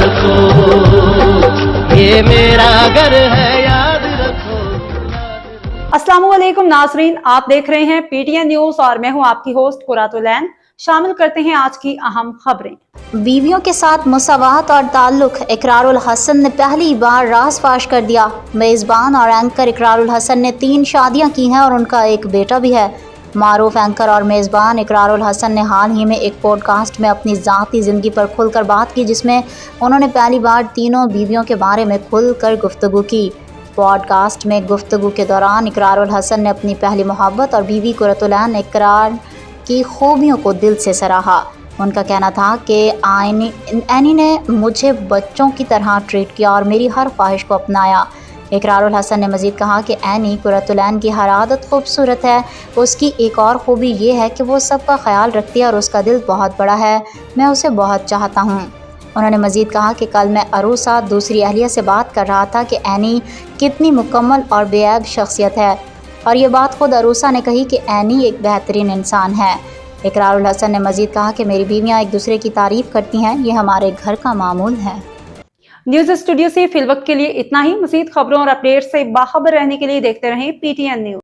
رکھو، یہ میرا گھر ہے یاد رکھو۔ السلام علیکم ناظرین، آپ دیکھ رہے ہیں پی ٹی این نیوز اور میں ہوں آپ کی ہوسٹ قرۃ العین۔ شامل کرتے ہیں آج کی اہم خبریں۔ بیویوں کے ساتھ مساوات اور تعلق، اقرار الحسن نے پہلی بار راز فاش کر دیا۔ میزبان اور اینکر اقرار الحسن نے 3 شادیاں کی ہیں اور ان کا ایک بیٹا بھی ہے۔ معروف اینکر اور میزبان اقرار الحسن نے حال ہی میں ایک پوڈ کاسٹ میں اپنی ذاتی زندگی پر کھل کر بات کی، جس میں انہوں نے پہلی بار تینوں بیویوں کے بارے میں کھل کر گفتگو کی۔ پوڈ کاسٹ میں گفتگو کے دوران اقرار الحسن نے اپنی پہلی محبت اور بیوی قرۃ العین اقرار کی خوبیوں کو دل سے سراہا۔ ان کا کہنا تھا کہ اینی نے مجھے بچوں کی طرح ٹریٹ کیا اور میری ہر خواہش کو اپنایا۔ اقرار الحسن نے مزید کہا کہ اینی قرۃ العین کی ہر عادت خوبصورت ہے، اس کی ایک اور خوبی یہ ہے کہ وہ سب کا خیال رکھتی ہے اور اس کا دل بہت بڑا ہے، میں اسے بہت چاہتا ہوں۔ انہوں نے مزید کہا کہ کل میں عروسہ دوسری اہلیہ سے بات کر رہا تھا کہ اینی کتنی مکمل اور بے عیب شخصیت ہے، اور یہ بات خود عروسہ نے کہی کہ اینی ایک بہترین انسان ہے۔ اقرار الحسن نے مزید کہا کہ میری بیویاں ایک دوسرے کی تعریف کرتی ہیں، یہ ہمارے گھر کا معمول ہے۔ نیوز اسٹوڈیو سے فی الوقت کے لیے اتنا ہی۔ مزید خبروں اور اپڈیٹ سے باخبر رہنے کے لیے دیکھتے رہیں پی ٹی این نیوز۔